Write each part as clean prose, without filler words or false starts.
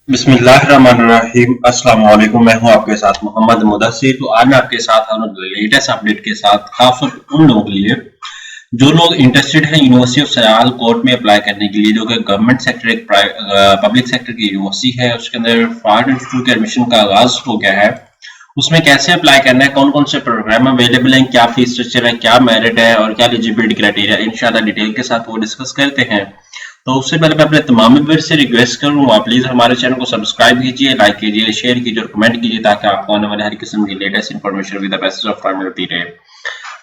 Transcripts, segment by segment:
बिस्मिल्लाहिर्रहमानिर्रहीम। अस्सलाम वालेकुम। मैं हूं आपके साथ मोहम्मद मुदस्सिर। तो आज मैं आपके साथ लेटेस्ट अपडेट के साथ खासतौर पर उन लोगों के लिए जो लोग इंटरेस्टेड हैं यूनिवर्सिटी ऑफ सियालकोट में अप्लाई करने के लिए, जो कि गवर्नमेंट सेक्टर एक पब्लिक सेक्टर की यूनिवर्सिटी है। उसके अंदर फार्ड इंस्टीट्यूट के एडमिशन का आगाज हो गया है। उसमें कैसे अप्लाई करना है, कौन कौन से प्रोग्राम अवेलेबल हैं, क्या फीस स्ट्रक्चर है, क्या मेरिट है और क्या एलिजिबिलिटी क्राइटेरिया, इंशाल्लाह डिटेल के साथ वो डिस्कस करते हैं। तो उससे पहले मैं अपने तमाम व्यूअर्स से रिक्वेस्ट करूंगा, प्लीज हमारे चैनल को सब्सक्राइब कीजिए, लाइक कीजिए, शेयर कीजिए और कमेंट कीजिए ताकि आपको आने वाले हर किस्म की latest information with the basis of time मिलती रहे।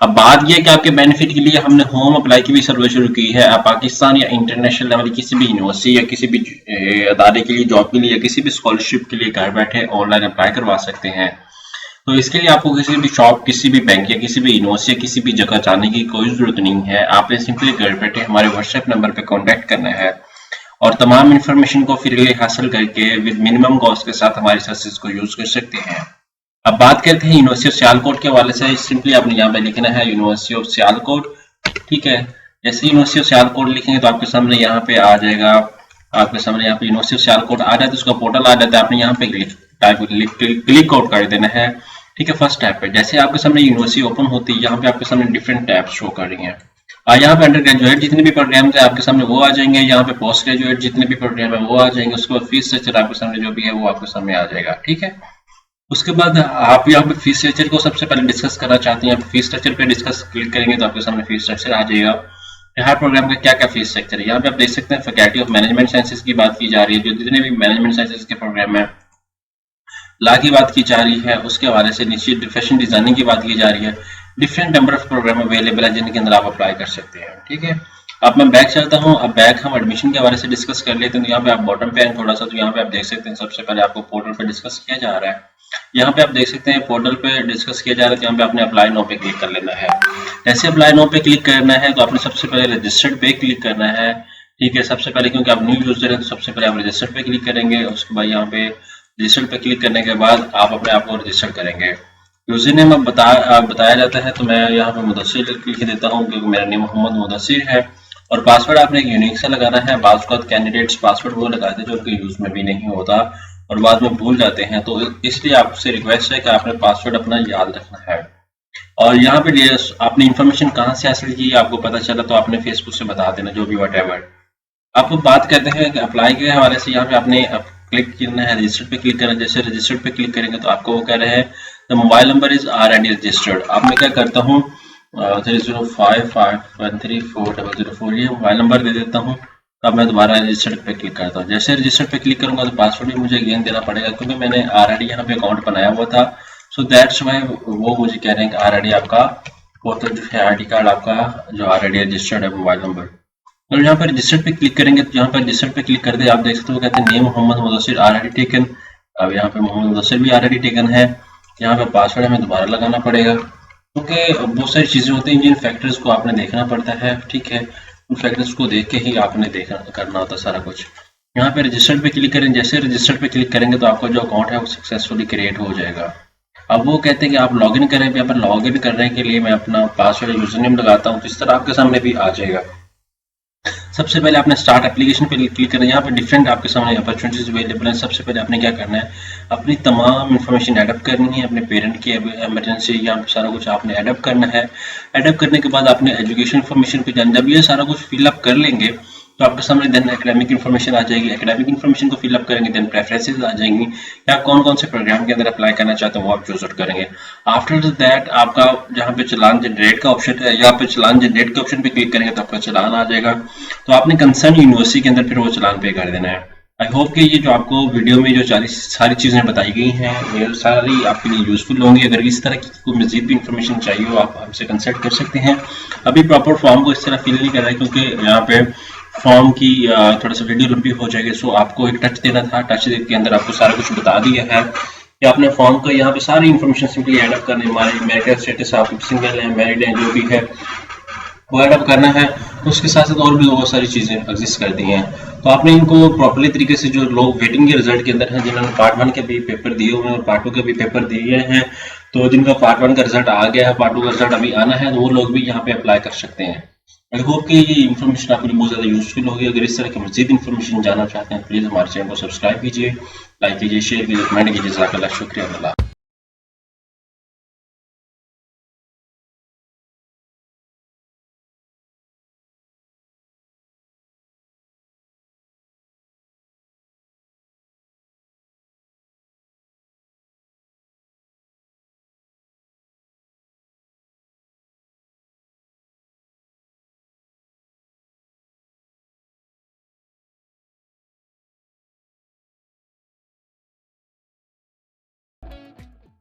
अब बात यह है कि आपके बेनिफिट के लिए हमने होम अप्लाई की भी सर्विस शुरू की है। आप पाकिस्तान या इंटरनेशनल लेवल की किसी भी यूनिवर्सिटी या किसी भी अदारे के लिए, जॉब के लिए या किसी भी स्कॉलरशिप के लिए घर बैठे ऑनलाइन अप्लाई करवा सकते हैं। तो इसके लिए आपको किसी भी शॉप, किसी भी बैंक या किसी भी यूनिवर्सिटी या किसी भी जगह जाने की कोई जरूरत नहीं है। आपने सिंपली घर बैठे हमारे व्हाट्सएप नंबर पर कॉन्टैक्ट करना है और तमाम इन्फॉर्मेशन को फ्रीली हासिल करके विद मिनिमम कॉस्ट के साथ हमारी सर्विसेज को यूज कर सकते हैं। अब बात करते हैं यूनिवर्सिटी ऑफ सियालकोट के हवाले से। सिंपली आपने यहाँ पे लिखना है यूनिवर्सिटी ऑफ सियालकोट, ठीक है। जैसे यूनिवर्सिटी ऑफ सियालकोट लिखेंगे तो आपके सामने यहाँ पे आ जाएगा, आपके सामने यहाँ पे यूनिवर्सिटी ऑफ सियालकोट आ जाता है, उसका पोर्टल आ जाता है। आपने यहाँ पे क्लिक आउट कर देना है, ठीक है। फर्स्ट टैब पे जैसे आपके सामने यूनिवर्सिटी ओपन होती है, यहाँ पे आपके सामने डिफरेंट टैब्स शो कर रही हैं। यहाँ पे अंडर ग्रेजुएट जितने भी प्रोग्राम है आपके सामने वो आ जाएंगे, यहाँ पे पोस्ट ग्रेजुएट जितने भी प्रोग्राम है वो आ जाएंगे। उसके बाद फीस स्ट्रक्चर आपके सामने जो भी है वो आपके सामने आ जाएगा, ठीक है। उसके बाद आप यहाँ पे फीस स्ट्रक्चर को सबसे पहले डिस्कस करना चाहते हैं, फीस स्ट्रक्चर पे डिस्कस क्लिक करेंगे तो आपके सामने फीस स्ट्रक्चर आ जाएगा। हर प्रोग्राम का क्या क्या फीस स्ट्रक्चर है यहाँ पे आप देख सकते हैं। फैकल्टी ऑफ मैनेजमेंट साइंसेज की बात की जा रही है, जो जितने भी मैनेजमेंट साइंसेज के प्रोग्राम है, ला की बात की जा रही है, उसके हवाले से नीचे फैशन डिजाइनिंग की बात की जा रही है। Different number of program available है जिनके अंदर आप अप्लाई कर सकते हैं, ठीक है। अब मैं बैक चलता हूँ। अब बैक हम एडमिशन के हवाले से डिस्कस कर लेते हैं। तो यहाँ पे आप बॉटम पे आए थोड़ा सा, तो यहाँ पे आप देख सकते हैं सबसे पहले आपको पोर्टल पे डिस्कस किया जा रहा है। यहाँ पे आप देख सकते हैं पोर्टल पे डिस्कस किया जा रहा है, तो यहाँ पे आपने अप्लाई नो पे क्लिक कर लेना है। जैसे अप्लाई नो पे क्लिक करना है तो आपने सबसे पहले रजिस्टर्ड पे क्लिक करना है, ठीक है। सबसे पहले क्योंकि आप न्यू यूजर हैं तो सबसे पहले आप रजिस्टर्ड पे क्लिक करेंगे। उसके बाद यहाँ पे रजिस्टर्ड पे क्लिक करने के बाद आप अपने आप को रजिस्टर करेंगे। यूजर नेम अब बताया जाता है, तो मैं यहाँ पे मुदस्सिर लिख देता हूँ क्योंकि मेरा नेम मोहम्मद मुदस्सिर है। और पासवर्ड आपने एक यूनिक सा लगाना है। बाज़ कैंडिडेट्स पासवर्ड वो लगाते हैं जो उनके यूज में भी नहीं होता और बाद में भूल जाते हैं, तो इसलिए आपसे रिक्वेस्ट है कि आपने पासवर्ड अपना याद रखना है। और यहाँ पे आपने इन्फॉर्मेशन कहाँ से हासिल की आपको पता चला तो आपने फेसबुक से बता देना, जो भी वट एवर। आप बात करते हैं कि अप्लाई के हवाले से। यहाँ पे आपने क्लिक करना है, रजिस्टर्ड पे क्लिक करना है। जैसे रजिस्टर्ड पे क्लिक करेंगे तो आपको वो कह रहे हैं the mobile number is already registered. अब मैं क्या करता हूँ 30553400 ये मोबाइल नंबर दे देता हूँ। अब मैं दोबारा रजिस्टर्ड पे क्लिक करता हूँ। जैसे रजिस्टर्ड पे क्लिक करूंगा तो पासवर्ड भी मुझे अगेन देना पड़ेगा क्योंकि मैंने ऑलरेडी यहाँ पे अकाउंट बनाया हुआ था। सो दैट्स वाई वो मुझे कह रहे हैं कि ऑलरेडी आपका पोर्टल जो है, ID कार्ड आपका जो ऑलरेडी रजिस्टर्ड है मोबाइल नंबर। और यहाँ पर रजिस्टर्ड पे क्लिक करेंगे तो यहाँ पर रजिस्टर्ड पे क्लिक कर दे आप देख सकते हो कहते हैं name Mohammad Mudassir already taken. अब यहाँ पे मोहम्मद मुदस्सिर भी ऑलरेडी टेकन है। यहाँ पे पासवर्ड हमें दोबारा लगाना पड़ेगा क्योंकि बहुत सारी चीजें होती हैं जिन फैक्टर्स को आपने देखना पड़ता है, ठीक है। उन फैक्टर्स को देख के ही आपने करना होता है सारा कुछ। यहाँ पे रजिस्टर्ड पे क्लिक करें। जैसे रजिस्टर्ड पे क्लिक करेंगे तो आपका जो अकाउंट है वो सक्सेसफुली क्रिएट हो जाएगा। अब वो कहते हैं कि आप लॉगिन करें, यहाँ पर लॉगिन करने के लिए मैं अपना पासवर्ड यूजर नेम लगाता हूँ तो इस तरह आपके सामने भी आ जाएगा। सबसे पहले आपने स्टार्ट एप्लीकेशन पे क्लिक करना है। यहाँ पे डिफरेंट आपके सामने अपॉर्चुनिटीज अवेलेबल हैं। सबसे पहले आपने क्या करना है, अपनी तमाम इन्फॉर्मेशन एडअप करनी है, अपने पेरेंट की इमरजेंसी या सारा कुछ आपने एडअप करना है। एडअप करने के बाद आपने एजुकेशन इन्फॉर्मेशन पे जाना। जब ये सारा कुछ फिलअप कर लेंगे तो आपके सामने देन एकेडमिक इन्फॉर्मेशन आ जाएगी। एकेडमिक इन्फॉर्मेशन को फिलअप करेंगे, देन प्रेफरेंसेस आ जाएंगी या कौन कौन से प्रोग्राम के अंदर अप्लाई करना चाहते हैं वो आप चूज आउट करेंगे। आफ्टर दैट आपका जहाँ पे चलान जनरेट का ऑप्शन है, यहाँ पे चलान जनरेट के ऑप्शन पे क्लिक करेंगे तो आपका चलान आ जाएगा। तो आपने कंसर्न यूनिवर्सिटी के अंदर फिर वो चलान पे कर देना है। आई होप कि ये जो आपको वीडियो में जो सारी चीज़ें बताई गई हैं ये सारी आपके लिए यूजफुल होंगी। अगर इस तरह की कोई मजीद भी इन्फॉर्मेशन चाहिए हो आप हमसे कंसल्ट कर सकते हैं। अभी प्रॉपर फॉर्म को इस तरह फिल नहीं कर रहा है क्योंकि यहाँ पे फॉर्म की थोड़ा सा वीडियो लंबी हो जाएगी। सो आपको एक टच देना था, टच के अंदर आपको सारा कुछ बता दिया है कि आपने फॉर्म का यहाँ पे सारी इन्फॉर्मेशन सिंपली एडअप करनी है। हमारे मैरिटल स्टेटस आप सिंगल हैं, मैरिड हैं, जो भी है वो एडअप करना है। उसके साथ साथ और भी बहुत सारी चीज़ें एग्जिस्ट कर दी हैं। तो आपने इनको प्रॉपरली तरीके से, जो लोग वेटिंग के रिजल्ट के अंदर हैं जिन्होंने पार्ट 1 के भी पेपर दिए हुए हैं और पार्ट 2 के भी पेपर दिए हैं, तो जिनका पार्ट 1 का रिजल्ट आ गया है, पार्ट 2 का रिजल्ट अभी आना है, तो वो लोग भी यहाँ पे अप्लाई कर सकते हैं। आई होप कि ये इन्फॉर्मेशन आपके लिए बहुत ज़्यादा यूजफुल होगी। अगर इस तरह की मज़ीद इन्फॉर्मेशन जानना चाहते हैं प्लीज़ हमारे चैनल को सब्सक्राइब कीजिए, लाइक कीजिए, शेयर कीजिए, कमेंट कीजिए। जज़ाकल्लाह, शुक्रिया।